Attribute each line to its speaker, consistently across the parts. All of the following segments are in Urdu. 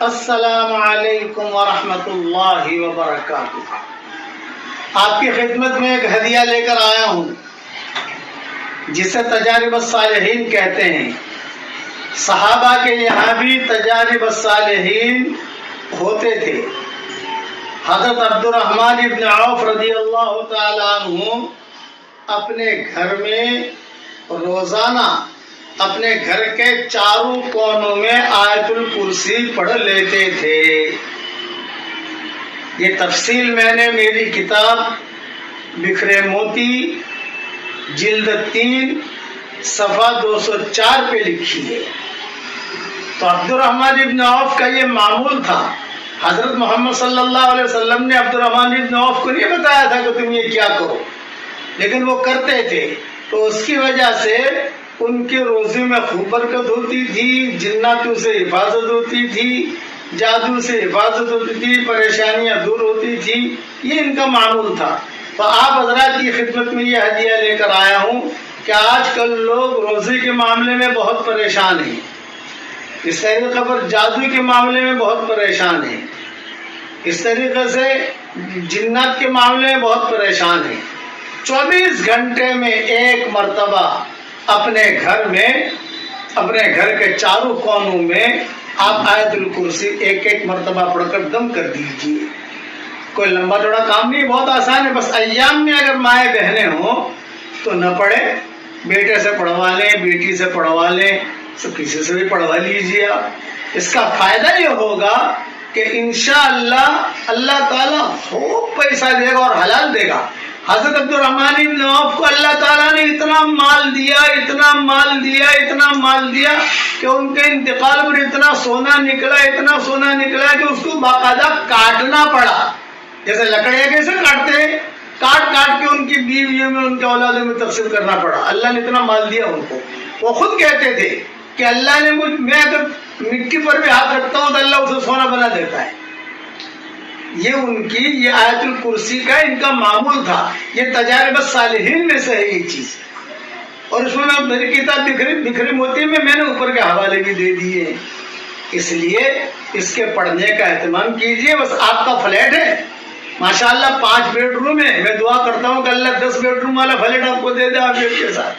Speaker 1: السلام علیکم ورحمۃ اللہ وبرکاتہ۔ آپ کی خدمت میں ایک ہدیہ لے کر آیا ہوں جسے تجارب الصالحین کہتے ہیں۔ صحابہ کے یہاں بھی تجارب الصالحین ہوتے تھے۔ حضرت عبد الرحمن ابن عوف رضی اللہ تعالیٰ عنہ اپنے گھر میں روزانہ اپنے گھر کے چاروں کونوں میں آیت الکرسی پڑھ لیتے تھے۔ یہ تفصیل میں نے میری کتاب بکھرے موتی جلد 3 صفحہ 204 پہ لکھی ہے۔ تو عبد الرحمن ابن عوف کا یہ معمول تھا۔ حضرت محمد صلی اللہ علیہ وسلم نے عبد الرحمن ابن عوف کو نہیں بتایا تھا کہ تم یہ کیا کرو، لیکن وہ کرتے تھے۔ تو اس کی وجہ سے ان کے روزی میں خوب برکت ہوتی تھی، جناتوں سے حفاظت ہوتی تھی، جادو سے حفاظت ہوتی تھی، پریشانیاں دور ہوتی تھی۔ یہ ان کا معمول تھا۔ تو آپ حضرات کی خدمت میں یہ ہدیہ لے کر آیا ہوں کہ آج کل لوگ روزی کے معاملے میں بہت پریشان ہیں، اس طریقے پر جادو کے معاملے میں بہت پریشان ہیں، اس طریقے سے جنات کے معاملے میں بہت پریشان ہیں۔ 24 گھنٹے میں ایک مرتبہ اپنے گھر کے چاروں کونوں میں آپ آیت الکرسی ایک مرتبہ پڑھ کر دم کر دیجیے۔ کوئی لمبا چوڑا کام نہیں، بہت آسان ہے۔ بس ایام میں اگر مائیں بہنیں ہوں تو نہ پڑھیں، بیٹے سے پڑھوا لیں، بیٹی سے پڑھوا لیں، سب کسی سے بھی پڑھوا لیجیے آپ۔ اس کا فائدہ یہ ہوگا کہ انشاءاللہ اللہ تعالیٰ خوب پیسہ دے گا اور حلال دے گا۔ حضرت عبد الرحمن ابن عوف کو اللہ تعالیٰ نے اتنا مال دیا کہ ان کے انتقال پر اتنا سونا نکلا کہ اس کو باقاعدہ کاٹنا پڑا۔ جیسے لکڑیاں کیسے کاٹتے ہیں، کاٹ کے ان کی بیویوں میں، ان کے اولادوں میں تقسیم کرنا پڑا۔ اللہ نے اتنا مال دیا ان کو۔ وہ خود کہتے تھے کہ اللہ نے میں اگر مٹی پر بھی ہاتھ رکھتا ہوں تو اللہ اسے سونا بنا دیتا ہے۔ یہ آیت الکرسی کا ان کا معمول تھا۔ یہ تجارب الصالحین میں سے ہے یہ چیز، اور اس میں میری کتاب بکھری موتی میں نے اوپر کے حوالے بھی دے دیے۔ اس لیے اس کے پڑھنے کا اہتمام کیجیے۔ بس آپ کا فلیٹ ہے ماشاءاللہ 5 بیڈ روم ہے، میں دعا کرتا ہوں کہ اللہ 10 بیڈ روم والا فلیٹ آپ کو دے دے، آپ بیڈ کے ساتھ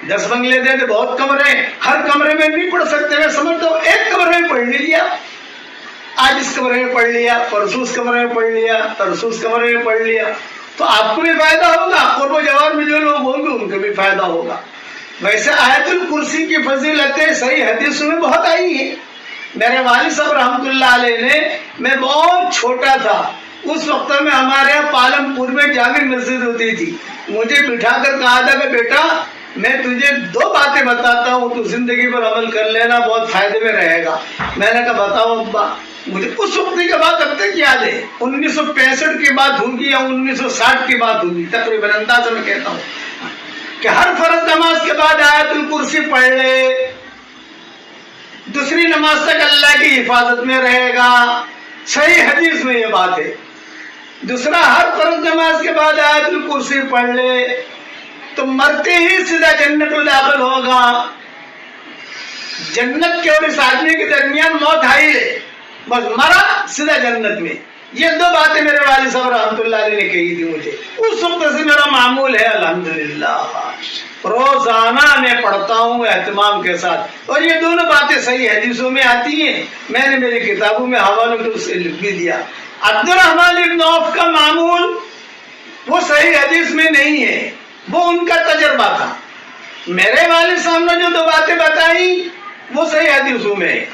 Speaker 1: 10 بنگلے دے دے، بہت کمرے ہیں، ہر کمرے میں نہیں پڑھ سکتے، میں سمجھتا ہوں ایک کمرے میں پڑھ لیجیے۔ آج اس کمرے میں پڑھ لیا، پرسوں اس کمرے میں پڑھ لیا، ترسوں اس کمرے میں پڑھ لیا، تو آپ کو بھی فائدہ ہوگا، قرب و جوار میں جو لوگ ہوں گے ان کو بھی فائدہ ہوگا۔ ویسے آیت الکرسی کی فضیلتیں صحیح حدیثوں میں بہت آئی ہیں۔ میرے والد صاحب رحمۃ اللہ علیہ نے، میں بہت چھوٹا تھا اس وقت میں، ہمارے یہاں پالم پور میں جامع مسجد ہوتی تھی، مجھے بٹھا کر کہا تھا کہ بیٹا میں تجھے 2 باتیں بتاتا ہوں، تو زندگی پر عمل کر لینا، بہت فائدے میں رہے گا۔ میں نے کہا بتاؤ ابا۔ مجھے اس وقت کی بات اب تک یاد ہے، 1965 کی بات ہوگی یا 1960 کی بات ہوگی تقریباً، اندازہ میں کہتا ہوں کہ ہر فرض نماز کے بعد آیت الکرسی پڑھ لے، دوسری نماز تک اللہ کی حفاظت میں رہے گا۔ صحیح حدیث میں یہ بات ہے۔ دوسرا، ہر فرض نماز کے بعد آیت الکرسی پڑھ لے تو مرتے ہی سیدھا جنت میں داخل ہوگا۔ جنت کے اور اس آدمی کے درمیان موت آئی ہے، بس مرا سیدھا جنت میں۔ یہ 2 باتیں میرے والد صاحب رحمۃ اللہ علیہ نے کہی تھی مجھے، اس وقت سے میرا معمول ہے الحمدللہ، روزانہ میں پڑھتا ہوں اہتمام کے ساتھ، اور یہ دونوں باتیں صحیح حدیثوں میں آتی ہیں، میں نے میری کتابوں میں حوالوں کے اس سے لکھ بھی دیا۔ عبد الرحمن ابن عوف کا معمول وہ صحیح حدیث میں نہیں ہے، وہ ان کا تجربہ تھا۔ میرے والد صاحب نے جو 2 باتیں بتائی وہ صحیح حدیثوں میں ہے۔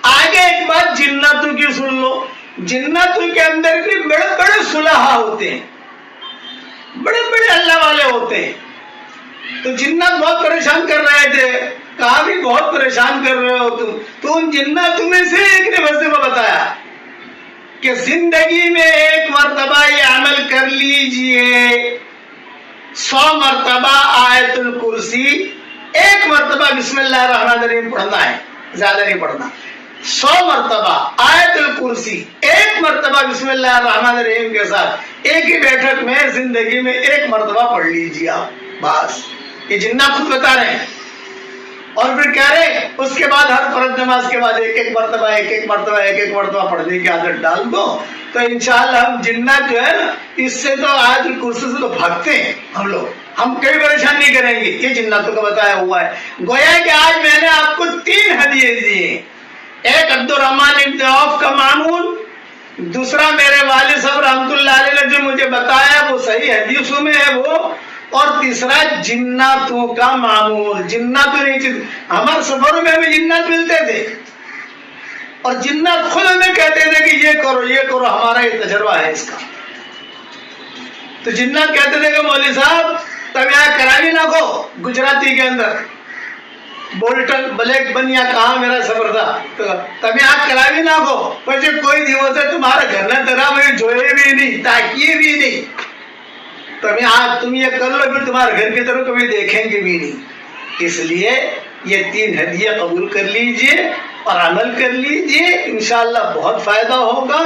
Speaker 1: آگے ایک بات جناتوں کی سن لو۔ جناتوں کے اندر بھی بڑے بڑے صلحاء ہوتے ہیں، بڑے بڑے اللہ والے ہوتے ہیں۔ تو جنات بہت پریشان کر رہے تھے، کہا بھی بہت پریشان کر رہے ہو تم، تو ان جناتوں میں سے ایک نے وظیفہ بتایا کہ زندگی میں 1 مرتبہ یہ عمل کر لیجئے، 100 مرتبہ آیت الکرسی، 1 مرتبہ بسم اللہ الرحمن الرحیم پڑھنا ہے، زیادہ نہیں پڑھنا۔ 100 مرتبہ آیت الکرسی، 1 مرتبہ بسم اللہ الرحمن الرحیم کے ساتھ ایک ہی بیٹھک میں زندگی میں 1 مرتبہ پڑھ لیجیے آپ، بس۔ یہ جنات خود بتا رہے ہیں۔ اور پھر کہہ رہے اس کے بعد ہر فرض نماز کے بعد ایک مرتبہ پڑھنے کی عادت ڈال دو، تو انشاءاللہ ہم جنات جو ہے نا اس سے تو آج کرسی سے تو بھاگتے ہیں ہم کئی پریشان نہیں کریں گے، یہ جناتوں کا بتایا ہوا ہے۔ گویا کہ آج میں نے آپ کو 3 ہدیے دیے، ایک عبد الرحمن ابن عوف کا معمول، دوسرا میرے والد صاحب رحمۃ اللہ علیہ نے جو مجھے بتایا وہ صحیح حدیثوں میں ہے وہ، اور تیسرا جناتوں کا معمول۔ جناتوں نہیں، ہمارے سفروں میں ہمیں جنات ملتے تھے اور جنات خود ہمیں کہتے تھے کہ یہ کرو، ہمارا یہ تجربہ ہے اس کا۔ تو جنات کہتے تھے کہ مولوی صاحب تم یہاں کراوی نہ کو، گجراتی کے اندر بولٹن بلیک بنیا کہاں میرا سفر تھا، تو تم یہاں کراوی نہ کو، پچھے کوئی دیوت ہے تمہارا گھر نہ درا میں جوئے بھی نہیں، تاکیے بھی نہیں، تم یہ کر لو، پھر تمہارے گھر کی طرف کبھی دیکھیں گے بھی نہیں۔ اس لیے یہ 3 ہدیے قبول کر لیجئے اور عمل کر لیجئے، انشاءاللہ بہت فائدہ ہوگا۔